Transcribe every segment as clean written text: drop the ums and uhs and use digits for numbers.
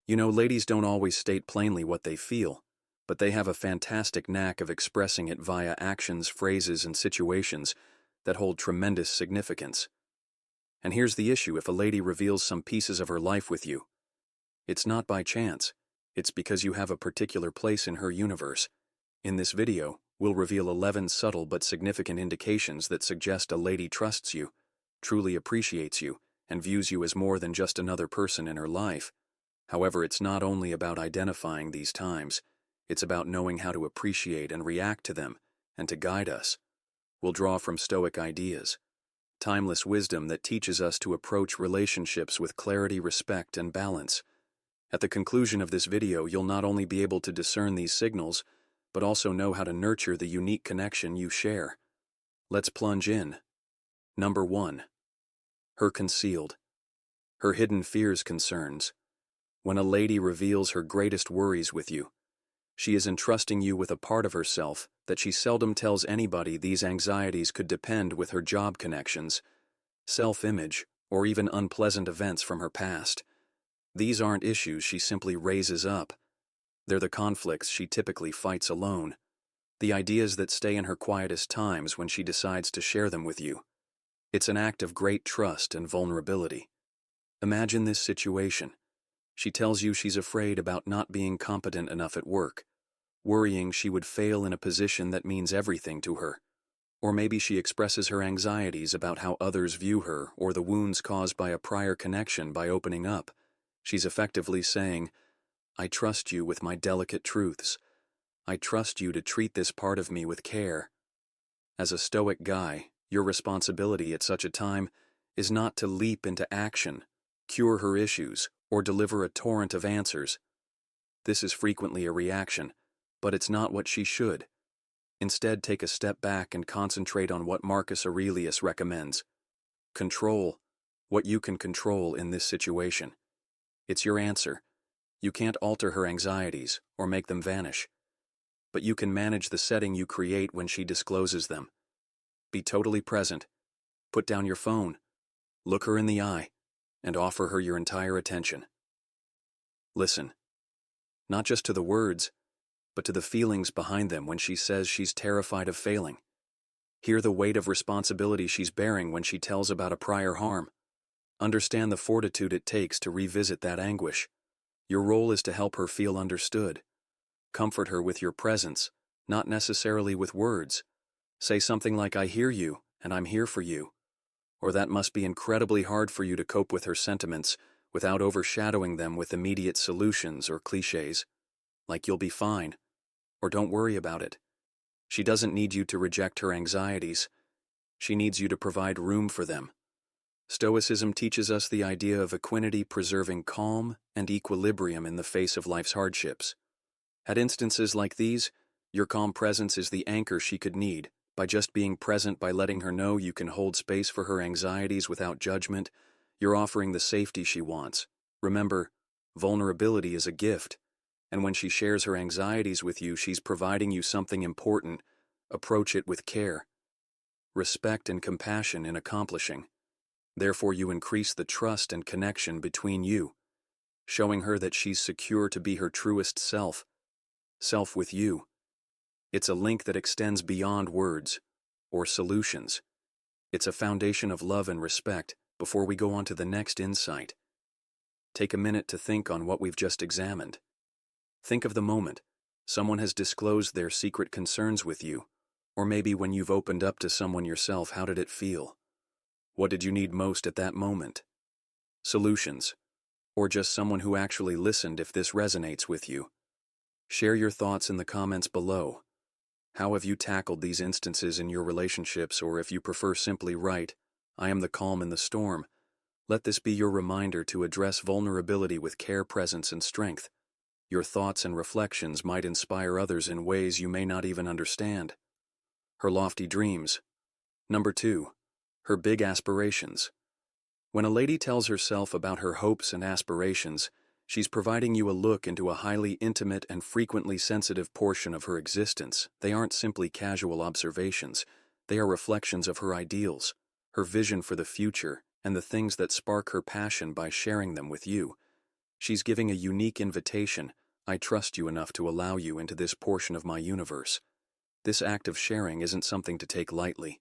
You know, ladies don't always state plainly what they feel, but they have a fantastic knack of expressing it via actions, phrases, and situations that hold tremendous significance. And here's the issue: if a lady reveals some pieces of her life with you, it's not by chance, it's because you have a particular place in her universe. In this video, we'll reveal 11 subtle but significant indications that suggest a lady trusts you, truly appreciates you, and views you as more than just another person in her life. However, it's not only about identifying these times, it's about knowing how to appreciate and react to them, and to guide us. We'll draw from Stoic ideas, timeless wisdom that teaches us to approach relationships with clarity, respect, and balance. At the conclusion of this video, you'll not only be able to discern these signals, but also know how to nurture the unique connection you share. Let's plunge in. Number 1. Her concealed. Her hidden fears, concerns. When a lady reveals her greatest worries with you, she is entrusting you with a part of herself that she seldom tells anybody. These anxieties could depend with her job connections, self-image, or even unpleasant events from her past. These aren't issues she simply raises up. They're the conflicts she typically fights alone, the ideas that stay in her quietest times when she decides to share them with you. It's an act of great trust and vulnerability. Imagine this situation. She tells you she's afraid about not being competent enough at work, worrying she would fail in a position that means everything to her. Or maybe she expresses her anxieties about how others view her or the wounds caused by a prior connection. By opening up, she's effectively saying, "I trust you with my delicate truths. I trust you to treat this part of me with care." As a Stoic guy, your responsibility at such a time is not to leap into action, cure her issues, or deliver a torrent of answers. This is frequently a reaction, but it's not what she should. Instead, take a step back and concentrate on what Marcus Aurelius recommends. Control what you can control in this situation. It's your answer. You can't alter her anxieties or make them vanish, but you can manage the setting you create when she discloses them. Be totally present. Put down your phone. Look her in the eye, and offer her your entire attention. Listen, not just to the words, but to the feelings behind them when she says she's terrified of failing. Hear the weight of responsibility she's bearing when she tells about a prior harm. Understand the fortitude it takes to revisit that anguish. Your role is to help her feel understood. Comfort her with your presence, not necessarily with words. Say something like, "I hear you, and I'm here for you." Or, "That must be incredibly hard for you," to cope with her sentiments without overshadowing them with immediate solutions or cliches, like "You'll be fine," or "Don't worry about it." She doesn't need you to reject her anxieties. She needs you to provide room for them. Stoicism teaches us the idea of equanimity, preserving calm and equilibrium in the face of life's hardships. At instances like these, your calm presence is the anchor she could need. By just being present, by letting her know you can hold space for her anxieties without judgment, you're offering the safety she wants. Remember, vulnerability is a gift, and when she shares her anxieties with you, she's providing you something important. Approach it with care, respect, and compassion in accomplishing. Therefore, you increase the trust and connection between you, showing her that she's secure to be her truest self with you. It's a link that extends beyond words or solutions. It's a foundation of love and respect. Before we go on to the next insight, take a minute to think on what we've just examined. Think of the moment someone has disclosed their secret concerns with you, or maybe when you've opened up to someone yourself. How did it feel? What did you need most at that moment? Solutions, or just someone who actually listened? If this resonates with you, share your thoughts in the comments below. How have you tackled these instances in your relationships? Or if you prefer, simply write, "I am the calm in the storm." Let this be your reminder to address vulnerability with care, presence, and strength. Your thoughts and reflections might inspire others in ways you may not even understand. Her lofty dreams. Number 2. Her big aspirations. When a lady tells herself about her hopes and aspirations, she's providing you a look into a highly intimate and frequently sensitive portion of her existence. They aren't simply casual observations. They are reflections of her ideals, her vision for the future, and the things that spark her passion. By sharing them with you, She's giving a unique invitation. I trust you enough to allow you into this portion of my universe. This act of sharing isn't something to take lightly.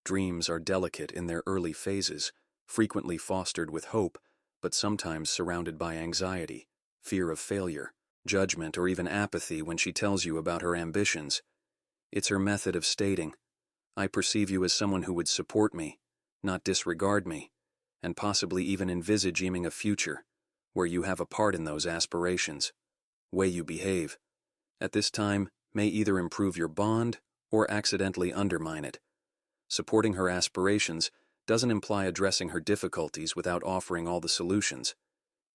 Dreams are delicate in their early phases, frequently fostered with hope, but sometimes surrounded by anxiety, fear of failure, judgment, or even apathy when she tells you about her ambitions. It's her method of stating, I perceive you as someone who would support me, not disregard me, and possibly even envisage a future where you have a part in those aspirations. Way you behave at this time may either improve your bond or accidentally undermine it. Supporting her aspirations doesn't imply addressing her difficulties without offering all the solutions.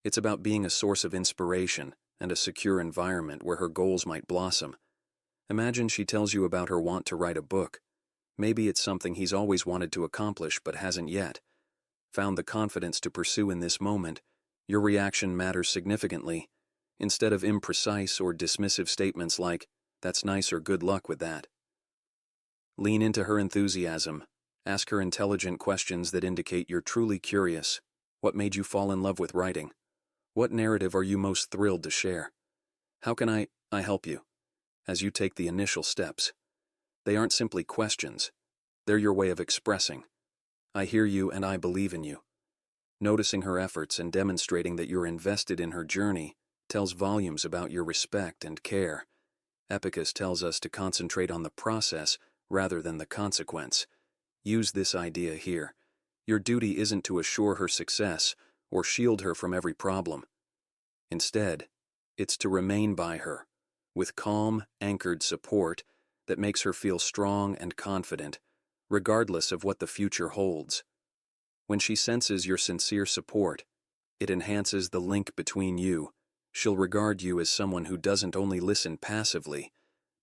It's about being a source of inspiration and a secure environment where her goals might blossom. Imagine she tells you about her want to write a book. Maybe it's something he's always wanted to accomplish but hasn't yet found the confidence to pursue in this moment. Your reaction matters significantly. Instead of imprecise or dismissive statements like, that's nice or good luck with that. Lean into her enthusiasm. Ask her intelligent questions that indicate you're truly curious. What made you fall in love with writing? What narrative are you most thrilled to share? How can I help you? As you take the initial steps. They aren't simply questions. They're your way of expressing, I hear you and I believe in you. Noticing her efforts and demonstrating that you're invested in her journey tells volumes about your respect and care. Epictetus tells us to concentrate on the process rather than the consequence. Use this idea here. Your duty isn't to assure her success or shield her from every problem. Instead, it's to remain by her, with calm, anchored support that makes her feel strong and confident, regardless of what the future holds. When she senses your sincere support, it enhances the link between you. She'll regard you as someone who doesn't only listen passively,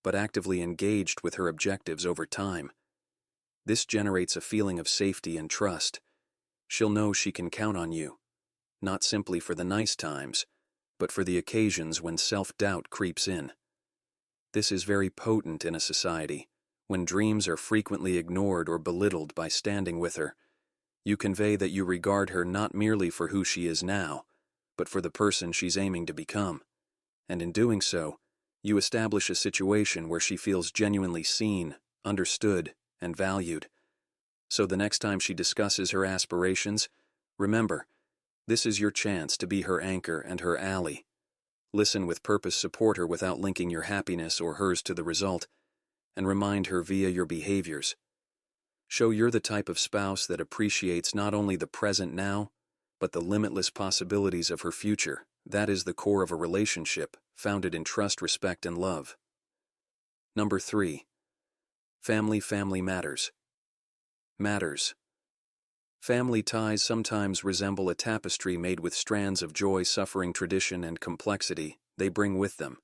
but actively engaged with her objectives over time. This generates a feeling of safety and trust. She'll know she can count on you, not simply for the nice times, but for the occasions when self-doubt creeps in. This is very potent in a society when dreams are frequently ignored or belittled. By standing with her, you convey that you regard her not merely for who she is now, but for the person she's aiming to become. And in doing so, you establish a situation where she feels genuinely seen, understood, and valued. So the next time she discusses her aspirations, remember, this is your chance to be her anchor and her ally. Listen with purpose, support her without linking your happiness or hers to the result, and remind her via your behaviors. Show you're the type of spouse that appreciates not only the present now, but the limitless possibilities of her future. That is the core of a relationship, founded in trust, respect, and love. Number 3. Family matters. Family ties sometimes resemble a tapestry made with strands of joy, suffering, tradition, and complexity they bring with them.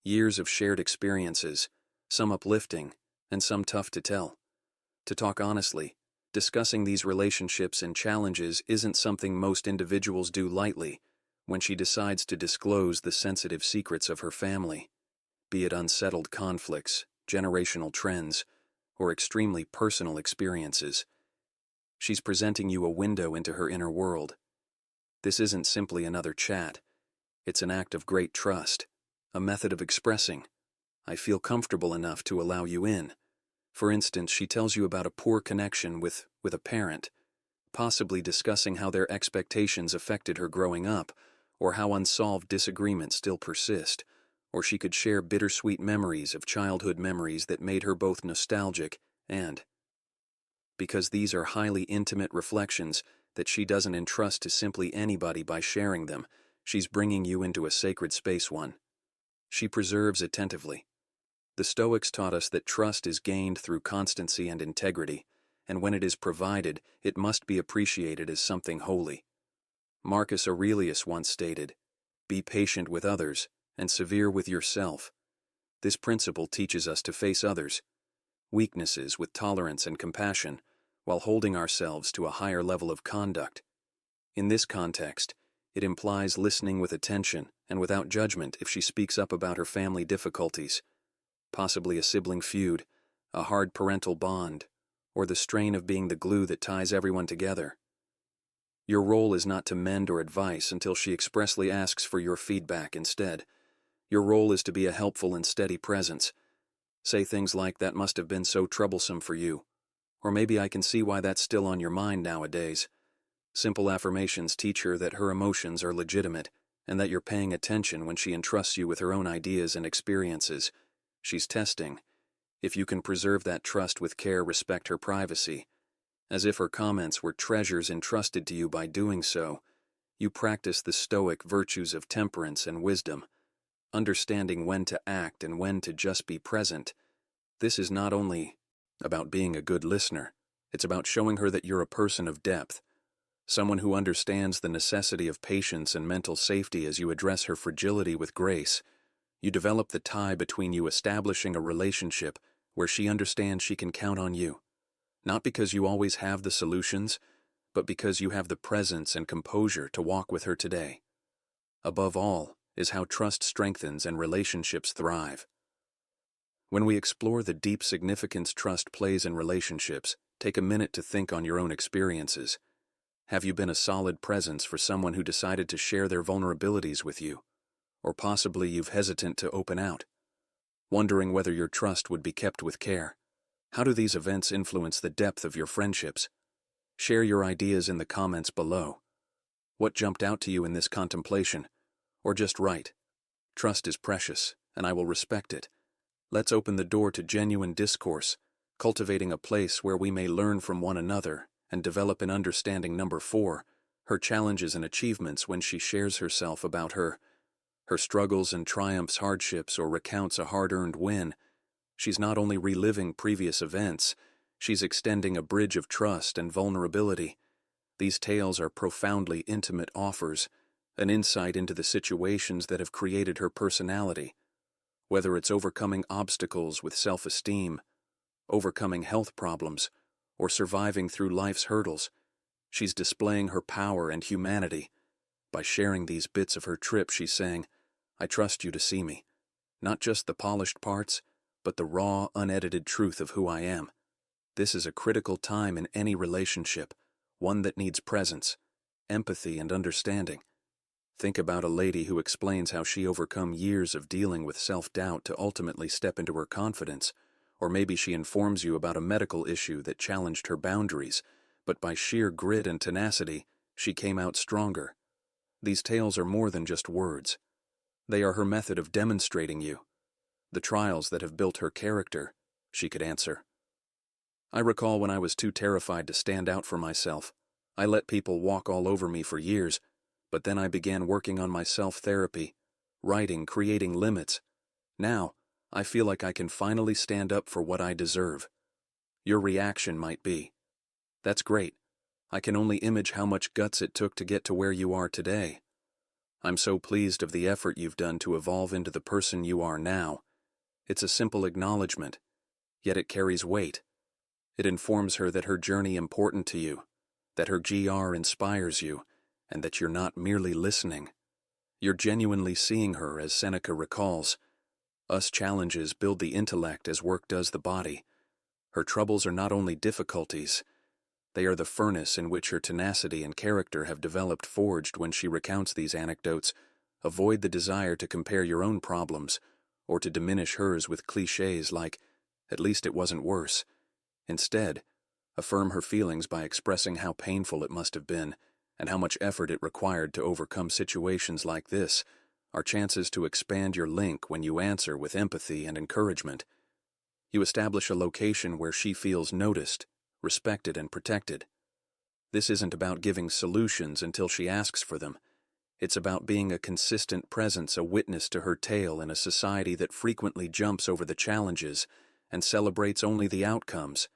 Years of shared experiences, some uplifting, and some tough to tell. To talk honestly, discussing these relationships and challenges isn't something most individuals do lightly. When she decides to disclose the sensitive secrets of her family, be it unsettled conflicts, generational trends, or extremely personal experiences, she's presenting you a window into her inner world. This isn't simply another chat. It's an act of great trust, a method of expressing, I feel comfortable enough to allow you in. For instance, she tells you about a poor connection with a parent, possibly discussing how their expectations affected her growing up, or how unsolved disagreements still persist. Or she could share bittersweet memories of childhood memories that made her both nostalgic and, because these are highly intimate reflections that she doesn't entrust to simply anybody. By sharing them, she's bringing you into a sacred space one she preserves attentively. The Stoics taught us that trust is gained through constancy and integrity, and when it is provided, it must be appreciated as something holy. Marcus Aurelius once stated, "Be patient with others and severe with yourself." This principle teaches us to face others' weaknesses with tolerance and compassion, while holding ourselves to a higher level of conduct. In this context, it implies listening with attention and without judgment if she speaks up about her family difficulties, possibly a sibling feud, a hard parental bond, or the strain of being the glue that ties everyone together. Your role is not to mend or advise until she expressly asks for your feedback instead. Your role is to be a helpful and steady presence. Say things like, "That must have been so troublesome for you," or "Maybe I can see why that's still on your mind nowadays." Simple affirmations teach her that her emotions are legitimate and that you're paying attention when she entrusts you with her own ideas and experiences. She's testing. If you can preserve that trust with care, respect her privacy, as if her comments were treasures entrusted to you by doing so, you practice the Stoic virtues of temperance and wisdom, understanding when to act and when to just be present. This is not only about being a good listener, it's about showing her that you're a person of depth, someone who understands the necessity of patience and mental safety as you address her fragility with grace. You develop the tie between you, establishing a relationship where she understands she can count on you, not because you always have the solutions, but because you have the presence and composure to walk with her today. Above all is how trust strengthens and relationships thrive. When we explore the deep significance trust plays in relationships, take a minute to think on your own experiences. Have you been a solid presence for someone who decided to share their vulnerabilities with you? Or possibly you've hesitant to open out, wondering whether your trust would be kept with care. How do these events influence the depth of your friendships? Share your ideas in the comments below. What jumped out to you in this contemplation? Or just write, "Trust is precious, and I will respect it." Let's open the door to genuine discourse, cultivating a place where we may learn from one another and develop an understanding. Number 4, her challenges and achievements. When she shares herself about her struggles and triumphs, hardships, or recounts a hard-earned win, she's not only reliving previous events, she's extending a bridge of trust and vulnerability. These tales are profoundly intimate offers, an insight into the situations that have created her personality. Whether it's overcoming obstacles with self-esteem, overcoming health problems, or surviving through life's hurdles, she's displaying her power and humanity. By sharing these bits of her trip, she's saying, "I trust you to see me, not just the polished parts, but the raw, unedited truth of who I am." This is a critical time in any relationship, one that needs presence, empathy, and understanding. Think about a lady who explains how she overcome years of dealing with self-doubt to ultimately step into her confidence, or maybe she informs you about a medical issue that challenged her boundaries, but by sheer grit and tenacity, she came out stronger. These tales are more than just words. They are her method of demonstrating you. The trials that have built her character, she could answer. "I recall when I was too terrified to stand out for myself. I let people walk all over me for years, but then I began working on my self-therapy, writing, creating limits. Now, I feel like I can finally stand up for what I deserve." Your reaction might be, "That's great. I can only image how much guts it took to get to where you are today. I'm so pleased of the effort you've done to evolve into the person you are now." It's a simple acknowledgement, yet it carries weight. It informs her that her journey is important to you, that her GR inspires you, and that you're not merely listening. You're genuinely seeing her. As Seneca recalls, "Us challenges build the intellect as work does the body." Her troubles are not only difficulties, they are the furnace in which her tenacity and character have developed. Forged when she recounts these anecdotes, avoid the desire to compare your own problems or to diminish hers with cliches like, "At least it wasn't worse." Instead, affirm her feelings by expressing how painful it must have been and how much effort it required to overcome situations like this. Are chances to expand your link when you answer with empathy and encouragement. You establish a location where she feels noticed, respected, and protected. This isn't about giving solutions until she asks for them. It's about being a consistent presence, a witness to her tale in a society that frequently jumps over the challenges and celebrates only the outcomes.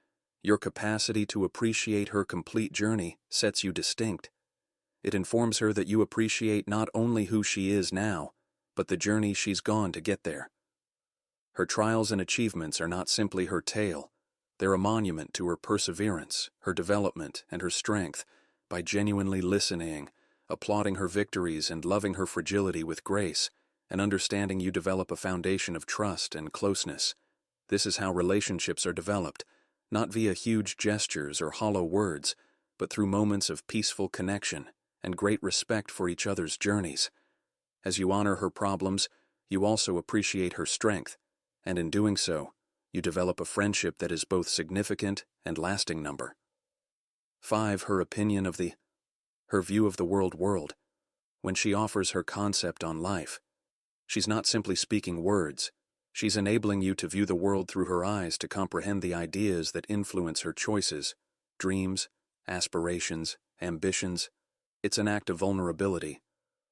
Your capacity to appreciate her complete journey sets you distinct. It informs her that you appreciate not only who she is now, but the journey she's gone to get there. Her trials and achievements are not simply her tale. They're a monument to her perseverance, her development, and her strength. By genuinely listening, applauding her victories, and loving her fragility with grace and understanding, you develop a foundation of trust and closeness. This is how relationships are developed, not via huge gestures or hollow words, but through moments of peaceful connection and great respect for each other's journeys. As you honor her problems, you also appreciate her strength, and in doing so, you develop a friendship that is both significant and lasting. 5. Her opinion of her view of the world. When she offers her concept on life, she's not simply speaking words, she's enabling you to view the world through her eyes to comprehend the ideas that influence her choices, dreams, aspirations, ambitions. It's an act of vulnerability.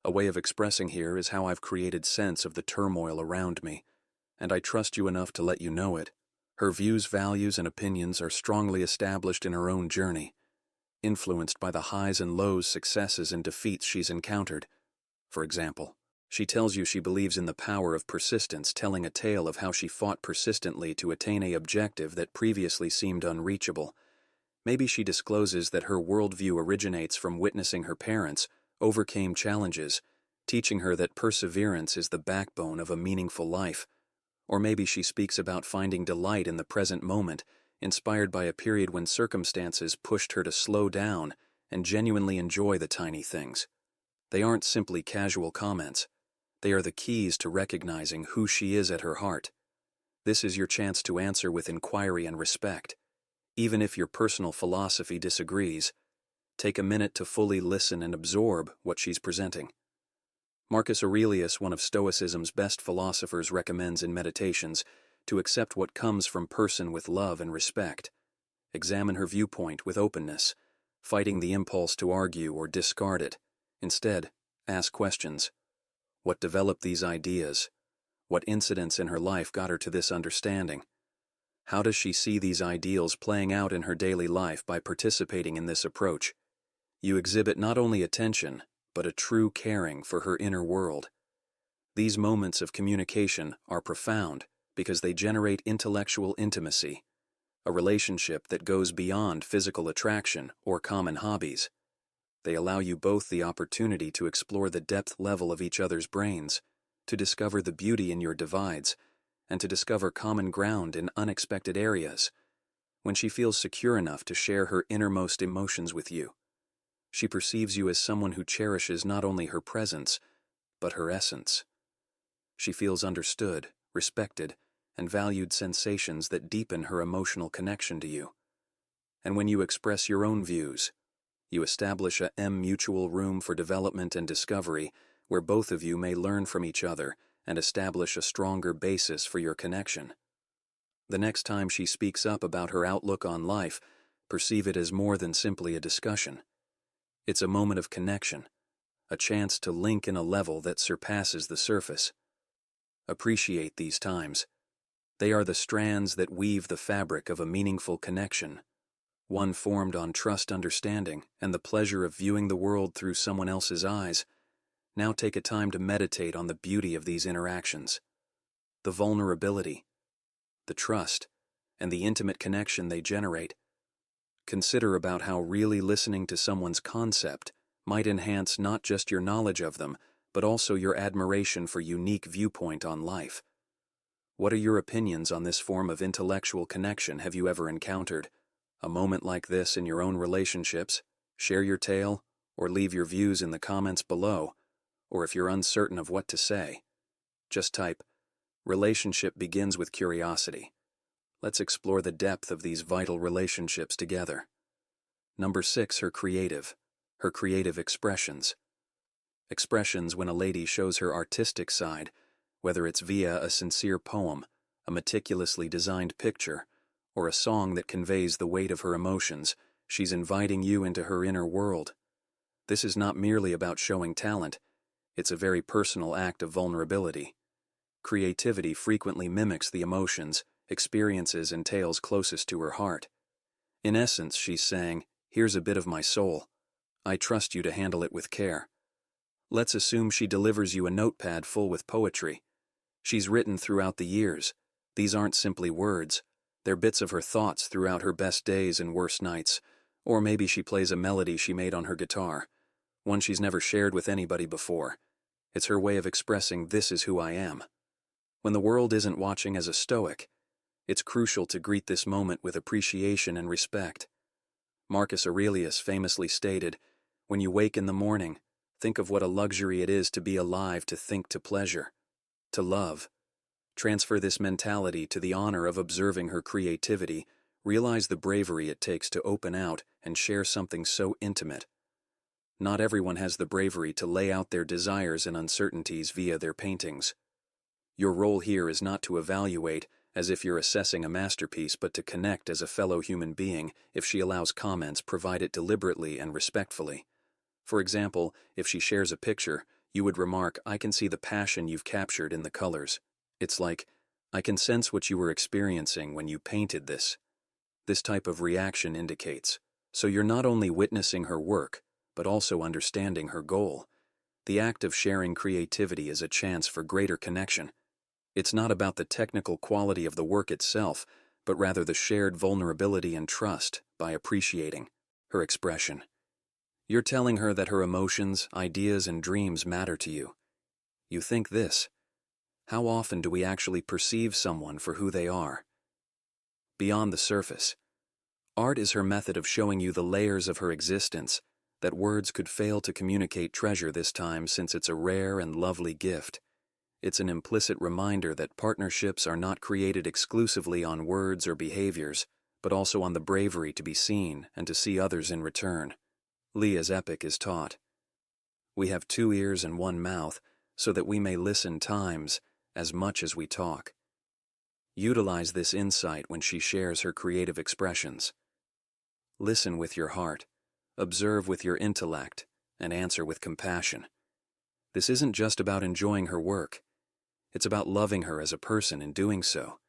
A way of expressing here is how I've created sense of the turmoil around me, and I trust you enough to let you know it. Her views, values, and opinions are strongly established in her own journey, influenced by the highs and lows, successes and defeats she's encountered. For example, she tells you she believes in the power of persistence, telling a tale of how she fought persistently to attain an objective that previously seemed unreachable. Maybe she discloses that her worldview originates from witnessing her parents overcame challenges, teaching her that perseverance is the backbone of a meaningful life. Or maybe she speaks about finding delight in the present moment, inspired by a period when circumstances pushed her to slow down and genuinely enjoy the tiny things. They aren't simply casual comments. They are the keys to recognizing who she is at her heart. This is your chance to answer with inquiry and respect. Even if your personal philosophy disagrees, take a minute to fully listen and absorb what she's presenting. Marcus Aurelius, one of Stoicism's best philosophers, recommends in Meditations to accept what comes from person with love and respect. Examine her viewpoint with openness, fighting the impulse to argue or discard it. Instead, ask questions. What developed these ideas? What incidents in her life got her to this understanding? How does she see these ideals playing out in her daily life by participating in this approach? You exhibit not only attention, but a true caring for her inner world. These moments of communication are profound because they generate intellectual intimacy, a relationship that goes beyond physical attraction or common hobbies. They allow you both the opportunity to explore the depth level of each other's brains, to discover the beauty in your divides, and to discover common ground in unexpected areas. When she feels secure enough to share her innermost emotions with you, she perceives you as someone who cherishes not only her presence, but her essence. She feels understood, respected, and valued, sensations that deepen her emotional connection to you. And when you express your own views, you establish a mutual room for development and discovery where both of you may learn from each other and establish a stronger basis for your connection. The next time she speaks up about her outlook on life, perceive it as more than simply a discussion. It's a moment of connection, a chance to link in a level that surpasses the surface. Appreciate these times. They are the strands that weave the fabric of a meaningful connection, one formed on trust, understanding, and the pleasure of viewing the world through someone else's eyes. Now take a time to meditate on the beauty of these interactions, the vulnerability, the trust, and the intimate connection they generate. Consider about how really listening to someone's concept might enhance not just your knowledge of them, but also your admiration for unique viewpoint on life. What are your opinions on this form of intellectual connection have you ever encountered? A moment like this in your own relationships? Share your tale, or leave your views in the comments below. Or if you're uncertain of what to say, just type, "Relationship begins with curiosity." Let's explore the depth of these vital relationships together. 6. Her creative expressions. Expressions when a lady shows her artistic side, whether it's via a sincere poem, a meticulously designed picture, or a song that conveys the weight of her emotions. She's inviting you into her inner world. This is not merely about showing talent, it's a very personal act of vulnerability. Creativity frequently mimics the emotions, experiences, and tales closest to her heart. In essence, she's saying, "Here's a bit of my soul. I trust you to handle it with care." Let's assume she delivers you a notepad full with poetry. She's written throughout the years. These aren't simply words. They're bits of her thoughts throughout her best days and worst nights. Or maybe she plays a melody she made on her guitar, one she's never shared with anybody before. It's her way of expressing, "This is who I am." When the world isn't watching as a Stoic, it's crucial to greet this moment with appreciation and respect. Marcus Aurelius famously stated, "When you wake in the morning, think of what a luxury it is to be alive, to think, to pleasure, to love." Transfer this mentality to the honor of observing her creativity. Realize the bravery it takes to open out and share something so intimate. Not everyone has the bravery to lay out their desires and uncertainties via their paintings. Your role here is not to evaluate as if you're assessing a masterpiece, but to connect as a fellow human being. If she allows comments, provide it deliberately and respectfully. For example, if she shares a picture, you would remark, "I can see the passion you've captured in the colors. It's like, I can sense what you were experiencing when you painted this." This type of reaction indicates, so you're not only witnessing her work, but also understanding her goal. The act of sharing creativity is a chance for greater connection. It's not about the technical quality of the work itself, but rather the shared vulnerability and trust by appreciating her expression. You're telling her that her emotions, ideas, and dreams matter to you. You think this: how often do we actually perceive someone for who they are? Beyond the surface. Art is her method of showing you the layers of her existence that words could fail to communicate. Treasure this time, since it's a rare and lovely gift. It's an implicit reminder that partnerships are not created exclusively on words or behaviors, but also on the bravery to be seen and to see others in return. Leah's epic is taught, "We have 2 ears and 1 mouth, so that we may listen times as much as we talk." Utilize this insight when she shares her creative expressions. Listen with your heart, observe with your intellect, and answer with compassion. This isn't just about enjoying her work. It's about loving her as a person. In doing so,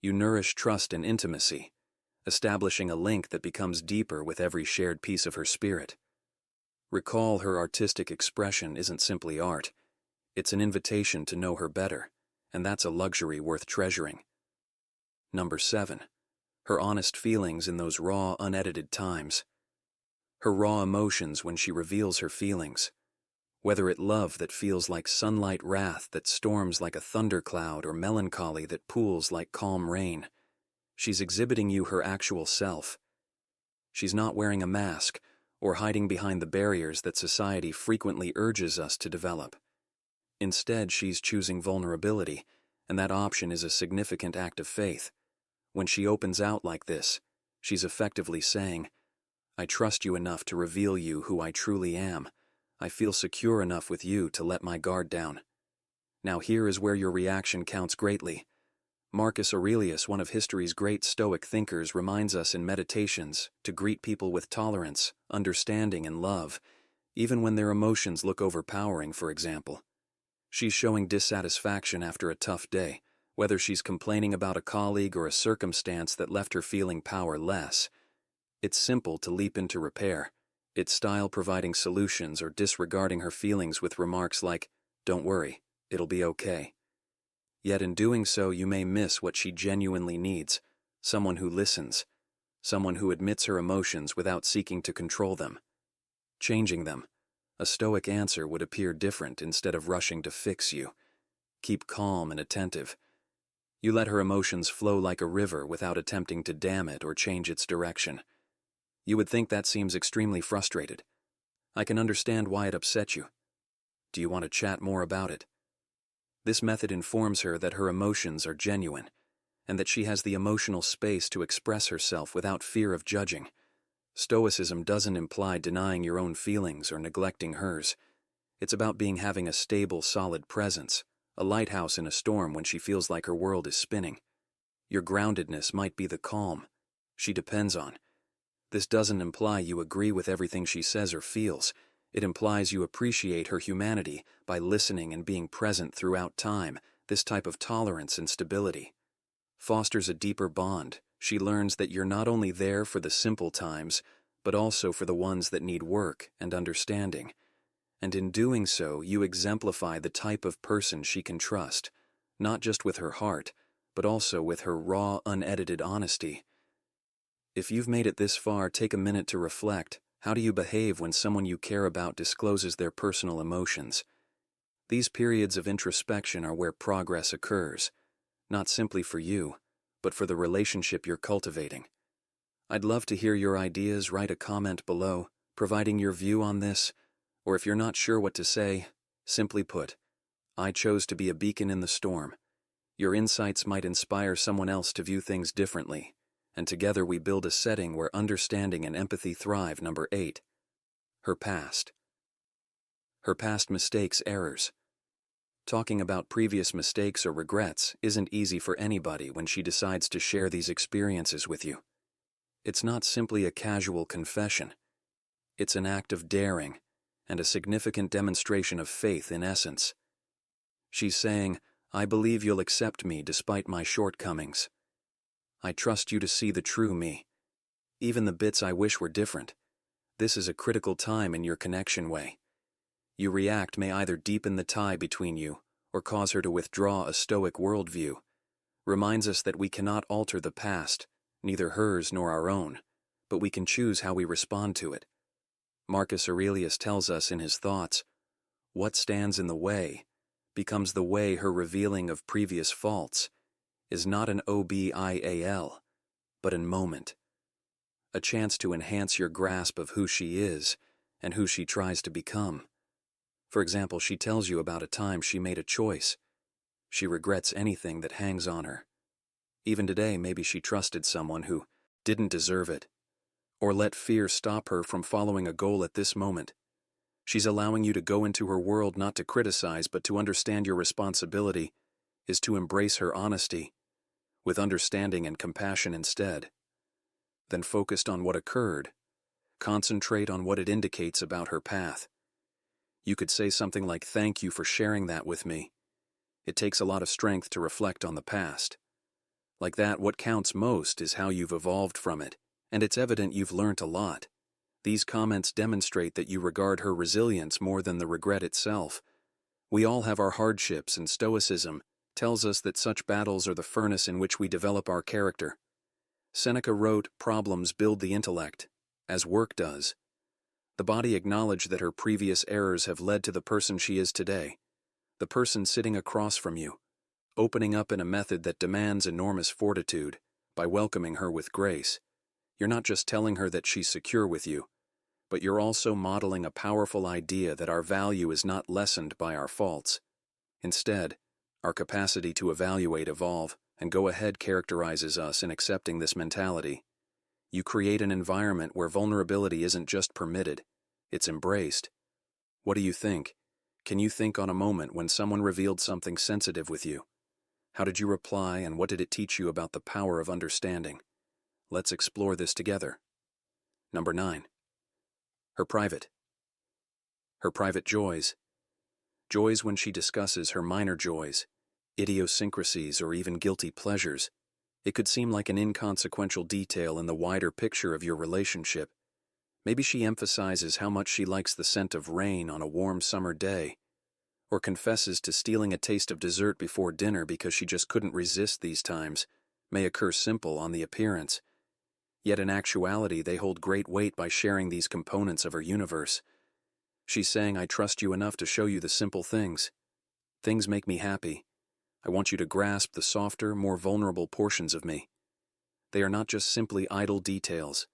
you nourish trust and intimacy, establishing a link that becomes deeper with every shared piece of her spirit. Recall, her artistic expression isn't simply art. It's an invitation to know her better, and that's a luxury worth treasuring. Number 7. Her honest feelings in those raw, unedited times. Her raw emotions when she reveals her feelings. Whether it love that feels like sunlight, wrath that storms like a thundercloud, or melancholy that pools like calm rain, she's exhibiting you her actual self. She's not wearing a mask or hiding behind the barriers that society frequently urges us to develop. Instead, she's choosing vulnerability, and that option is a significant act of faith. When she opens out like this, she's effectively saying, "I trust you enough to reveal you who I truly am. I feel secure enough with you to let my guard down." Now here is where your reaction counts greatly. Marcus Aurelius, one of history's great Stoic thinkers, reminds us in Meditations to greet people with tolerance, understanding, and love, even when their emotions look overpowering. For example, she's showing dissatisfaction after a tough day, whether she's complaining about a colleague or a circumstance that left her feeling powerless. It's simple to leap into repair. It's style providing solutions or disregarding her feelings with remarks like, "Don't worry, it'll be okay." Yet in doing so, you may miss what she genuinely needs: someone who listens, someone who admits her emotions without seeking to control them, changing them. A Stoic answer would appear different. Instead of rushing to fix you, keep calm and attentive. You let her emotions flow like a river without attempting to dam it or change its direction. You would think that seems extremely frustrated. I can understand why it upset you. Do you want to chat more about it? This method informs her that her emotions are genuine, and that she has the emotional space to express herself without fear of judging. Stoicism doesn't imply denying your own feelings or neglecting hers. It's about having a stable, solid presence, a lighthouse in a storm when she feels like her world is spinning. Your groundedness might be the calm she depends on. This doesn't imply you agree with everything she says or feels. It implies you appreciate her humanity by listening and being present throughout time. This type of tolerance and stability fosters a deeper bond. She learns that you're not only there for the simple times, but also for the ones that need work and understanding. And in doing so, you exemplify the type of person she can trust, not just with her heart, but also with her raw, unedited honesty. If you've made it this far, take a minute to reflect. How do you behave when someone you care about discloses their personal emotions? These periods of introspection are where progress occurs, not simply for you, but for the relationship you're cultivating. I'd love to hear your ideas. Write a comment below, providing your view on this, or if you're not sure what to say, simply put, I chose to be a beacon in the storm. Your insights might inspire someone else to view things differently, and together we build a setting where understanding and empathy thrive. Number 8. Her past. Her past mistakes, errors. Talking about previous mistakes or regrets isn't easy for anybody when she decides to share these experiences with you. It's not simply a casual confession. It's an act of daring and a significant demonstration of faith in essence. She's saying, I believe you'll accept me despite my shortcomings. I trust you to see the true me, even the bits I wish were different. This is a critical time in your connection way. You react may either deepen the tie between you or cause her to withdraw. A Stoic worldview reminds us that we cannot alter the past, neither hers nor our own, but we can choose how we respond to it. Marcus Aurelius tells us in his thoughts, what stands in the way becomes the way. Her revealing of previous faults is not an obile, but a moment, a chance to enhance your grasp of who she is and who she tries to become. For example, she tells you about a time she made a choice. She regrets anything that hangs on her. Even today, maybe she trusted someone who didn't deserve it, or let fear stop her from following a goal at this moment. She's allowing you to go into her world, not to criticize, but to understand. Your responsibility is to embrace her honesty with understanding and compassion instead. Then focused on what occurred, concentrate on what it indicates about her path. You could say something like, thank you for sharing that with me. It takes a lot of strength to reflect on the past. Like that, what counts most is how you've evolved from it, and it's evident you've learned a lot. These comments demonstrate that you regard her resilience more than the regret itself. We all have our hardships, and Stoicism tells us that such battles are the furnace in which we develop our character. Seneca wrote, problems build the intellect, as work does. The body acknowledged that her previous errors have led to the person she is today, the person sitting across from you, opening up in a method that demands enormous fortitude by welcoming her with grace. You're not just telling her that she's secure with you, but you're also modeling a powerful idea that our value is not lessened by our faults. Instead, our capacity to evaluate, evolve, and go ahead characterizes us. In accepting this mentality, you create an environment where vulnerability isn't just permitted, it's embraced. What do you think? Can you think on a moment when someone revealed something sensitive with you? How did you reply, and what did it teach you about the power of understanding? Let's explore this together. Number 9. Her private joys. Joys. When she discusses her minor joys, idiosyncrasies, or even guilty pleasures, it could seem like an inconsequential detail in the wider picture of your relationship. Maybe she emphasizes how much she likes the scent of rain on a warm summer day, or confesses to stealing a taste of dessert before dinner because she just couldn't resist. These times may occur simple on the appearance, yet in actuality they hold great weight by sharing these components of her universe. She's saying, I trust you enough to show you the simple things. Things make me happy. I want you to grasp the softer, more vulnerable portions of me. They are not just simply idle details.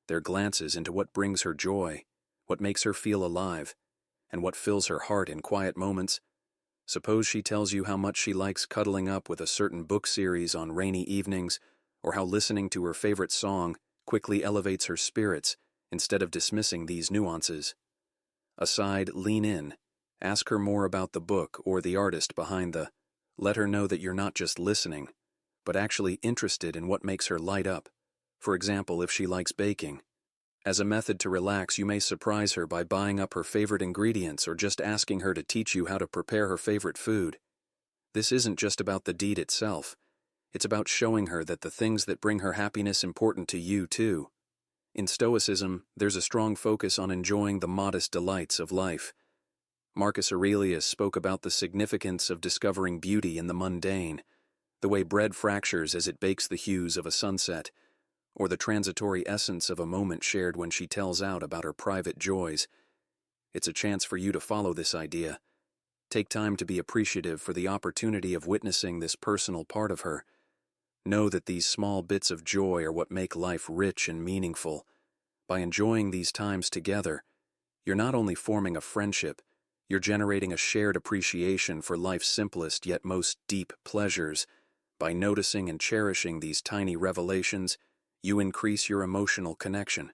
They're glances into what brings her joy, what makes her feel alive, and what fills her heart in quiet moments. Suppose she tells you how much she likes cuddling up with a certain book series on rainy evenings, or how listening to her favorite song quickly elevates her spirits instead of dismissing these nuances. Aside, lean in. Ask her more about the book or the artist behind the. Let her know that you're not just listening, but actually interested in what makes her light up. For example, if she likes baking. As a method to relax, you may surprise her by buying up her favorite ingredients or just asking her to teach you how to prepare her favorite food. This isn't just about the deed itself. It's about showing her that the things that bring her happiness are important to you too. In Stoicism, there's a strong focus on enjoying the modest delights of life. Marcus Aurelius spoke about the significance of discovering beauty in the mundane, the way bread fractures as it bakes the hues of a sunset, or the transitory essence of a moment shared. When she tells out about her private joys, it's a chance for you to follow this idea. Take time to be appreciative for the opportunity of witnessing this personal part of her. Know that these small bits of joy are what make life rich and meaningful. By enjoying these times together, you're not only forming a friendship, you're generating a shared appreciation for life's simplest yet most deep pleasures. By noticing and cherishing these tiny revelations, you increase your emotional connection.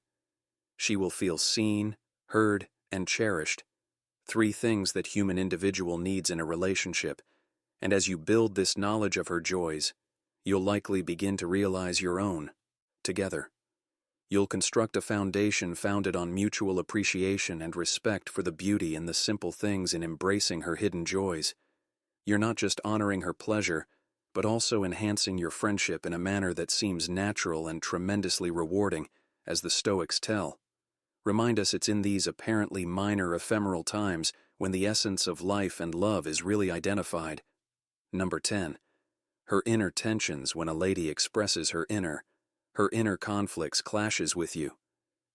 She will feel seen, heard, and cherished. 3 things that human individual needs in a relationship. And as you build this knowledge of her joys, you'll likely begin to realize your own, together. You'll construct a foundation founded on mutual appreciation and respect for the beauty and the simple things in embracing her hidden joys. You're not just honoring her pleasure, but also enhancing your friendship in a manner that seems natural and tremendously rewarding, as the Stoics tell. Remind us it's in these apparently minor ephemeral times when the essence of life and love is really identified. Number 10. Her inner tensions. When a lady expresses her inner conflicts clashes with you.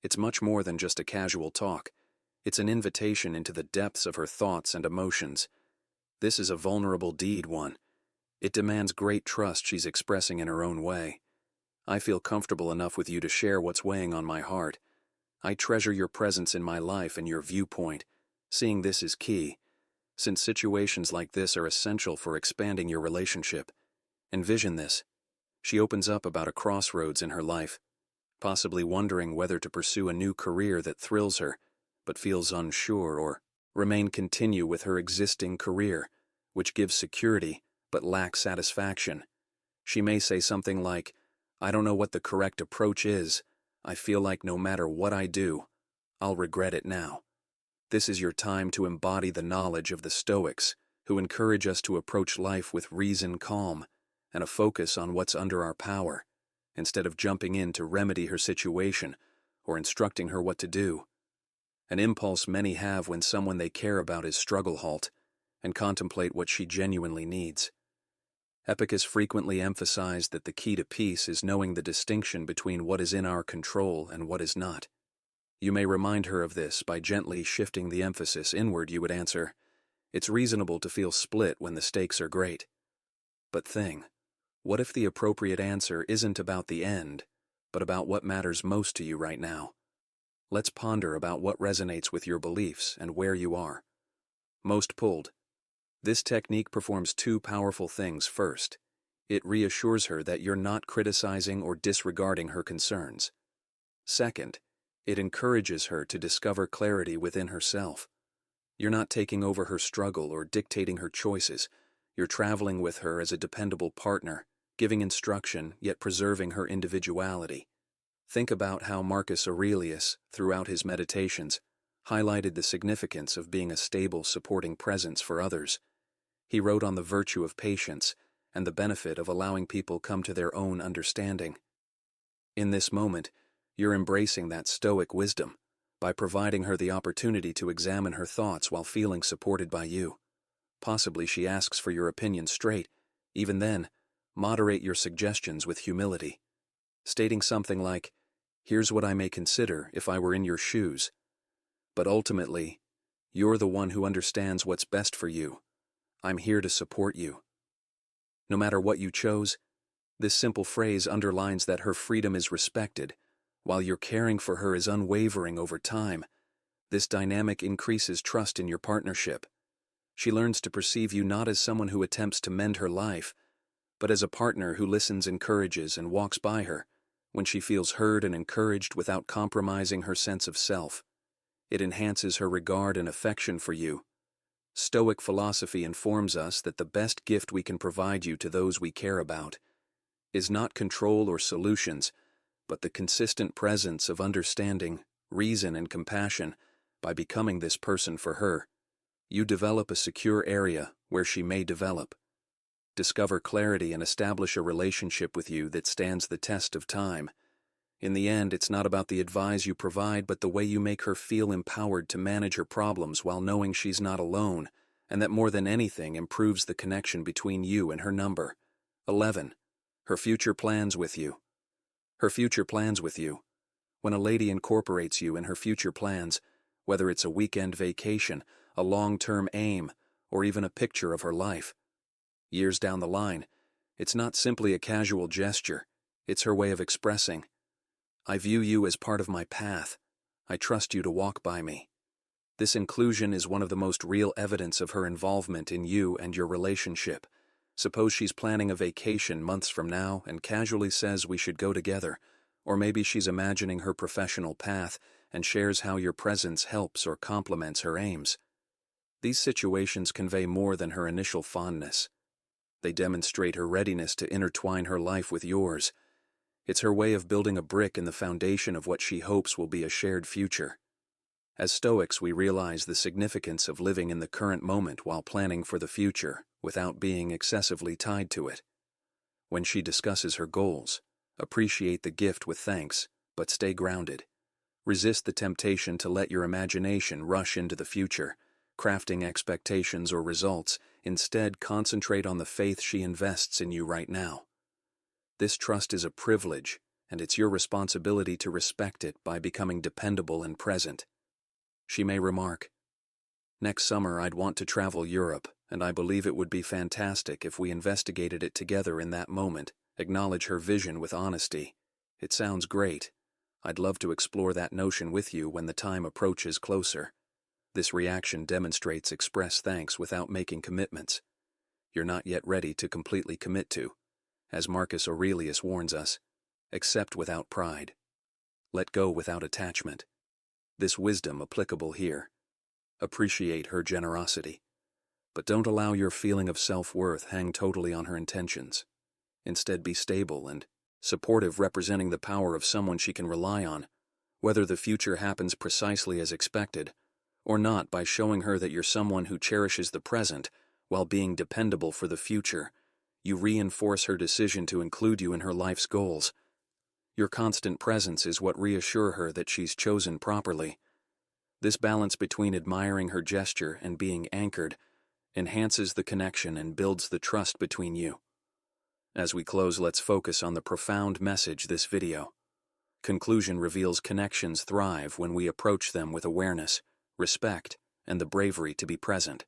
It's much more than just a casual talk. It's an invitation into the depths of her thoughts and emotions. This is a vulnerable deed, one. It demands great trust she's expressing in her own way. I feel comfortable enough with you to share what's weighing on my heart. I treasure your presence in my life and your viewpoint. Seeing this is key, since situations like this are essential for expanding your relationship. Envision this. She opens up about a crossroads in her life, possibly wondering whether to pursue a new career that thrills her, but feels unsure, or continue with her existing career, which gives security but lacks satisfaction. She may say something like, "I don't know what the correct approach is. I feel like no matter what I do, I'll regret it now." This is your time to embody the knowledge of the Stoics, who encourage us to approach life with reason, calm, and a focus on what's under our power, instead of jumping in to remedy her situation or instructing her what to do. An impulse many have when someone they care about is struggle halt and contemplate what she genuinely needs. Epictetus frequently emphasized that the key to peace is knowing the distinction between what is in our control and what is not. You may remind her of this by gently shifting the emphasis inward. You would answer, "It's reasonable to feel split when the stakes are great." But what if the appropriate answer isn't about the end, but about what matters most to you right now? Let's ponder about what resonates with your beliefs and where you are most pulled. This technique performs 2 powerful things. First, it reassures her that you're not criticizing or disregarding her concerns. Second, it encourages her to discover clarity within herself. You're not taking over her struggle or dictating her choices. You're traveling with her as a dependable partner, giving instruction yet preserving her individuality. Think about how Marcus Aurelius, throughout his meditations, highlighted the significance of being a stable, supporting presence for others. He wrote on the virtue of patience and the benefit of allowing people come to their own understanding. In this moment, you're embracing that Stoic wisdom by providing her the opportunity to examine her thoughts while feeling supported by you. Possibly she asks for your opinion straight. Even then, moderate your suggestions with humility, stating something like, "Here's what I may consider if I were in your shoes." But ultimately, you're the one who understands what's best for you. I'm here to support you. No matter what you chose, this simple phrase underlines that her freedom is respected, while your caring for her is unwavering over time. This dynamic increases trust in your partnership. She learns to perceive you not as someone who attempts to mend her life, but as a partner who listens, encourages, and walks by her when she feels heard and encouraged without compromising her sense of self. It enhances her regard and affection for you. Stoic philosophy informs us that the best gift we can provide you to those we care about is not control or solutions, but the consistent presence of understanding, reason, and compassion. By becoming this person for her, you develop a secure area where she may develop, discover clarity, and establish a relationship with you that stands the test of time. In the end, it's not about the advice you provide, but the way you make her feel empowered to manage her problems while knowing she's not alone, and that more than anything improves the connection between you and her. Number 11. Her future plans with you. Her future plans with you. When a lady incorporates you in her future plans, whether it's a weekend vacation, a long-term aim, or even a picture of her life, years down the line, It's not simply a casual gesture, it's her way of expressing, "I view you as part of my path. I trust you to walk by me." This inclusion is one of the most real evidence of her involvement in you and your relationship. Suppose she's planning a vacation months from now and casually says we should go together, or maybe she's imagining her professional path and shares how your presence helps or complements her aims. These situations convey more than her initial fondness. They demonstrate her readiness to intertwine her life with yours. It's her way of building a brick in the foundation of what she hopes will be a shared future. As Stoics, we realize the significance of living in the current moment while planning for the future, without being excessively tied to it. When she discusses her goals, appreciate the gift with thanks, but stay grounded. Resist the temptation to let your imagination rush into the future, crafting expectations or results. Instead, concentrate on the faith she invests in you right now. This trust is a privilege, and it's your responsibility to respect it by becoming dependable and present. She may remark, "Next summer I'd want to travel Europe, and I believe it would be fantastic if we investigated it together in that moment." Acknowledge her vision with honesty. "It sounds great. I'd love to explore that notion with you when the time approaches closer." This reaction demonstrates express thanks without making commitments. You're not yet ready to completely commit to. As Marcus Aurelius warns us, accept without pride. Let go without attachment. This wisdom applicable here. Appreciate her generosity, but don't allow your feeling of self-worth hang totally on her intentions. Instead, be stable and supportive, representing the power of someone she can rely on, whether the future happens precisely as expected or not. By showing her that you're someone who cherishes the present while being dependable for the future, you reinforce her decision to include you in her life's goals. Your constant presence is what reassures her that she's chosen properly. This balance between admiring her gesture and being anchored enhances the connection and builds the trust between you. As we close, let's focus on the profound message this video. Conclusion reveals connections thrive when we approach them with awareness, respect, and the bravery to be present.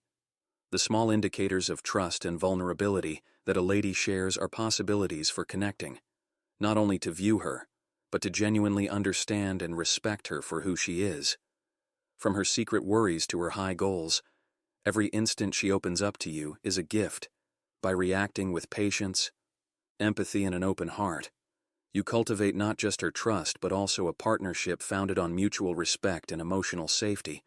The small indicators of trust and vulnerability that a lady shares are possibilities for connecting, not only to view her, but to genuinely understand and respect her for who she is. From her secret worries to her high goals, every instant she opens up to you is a gift. By reacting with patience, empathy, and an open heart, you cultivate not just her trust but also a partnership founded on mutual respect and emotional safety.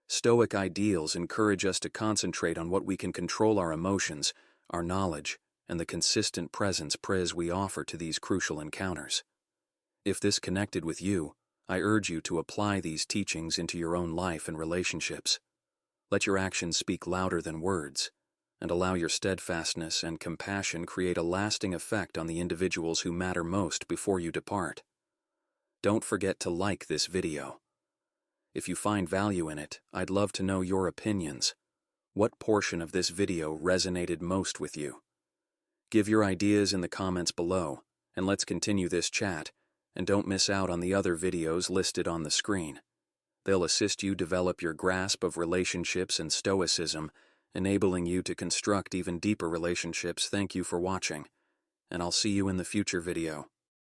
Stoic ideals encourage us to concentrate on what we can control: our emotions, our knowledge, and the consistent presence we offer to these crucial encounters. If this connected with you, I urge you to apply these teachings into your own life and relationships. Let your actions speak louder than words, and allow your steadfastness and compassion create a lasting effect on the individuals who matter most before you depart. Don't forget to like this video. If you find value in it, I'd love to know your opinions. What portion of this video resonated most with you? Give your ideas in the comments below, and let's continue this chat. And don't miss out on the other videos listed on the screen. They'll assist you develop your grasp of relationships and Stoicism, enabling you to construct even deeper relationships. Thank you for watching, and I'll see you in the future video.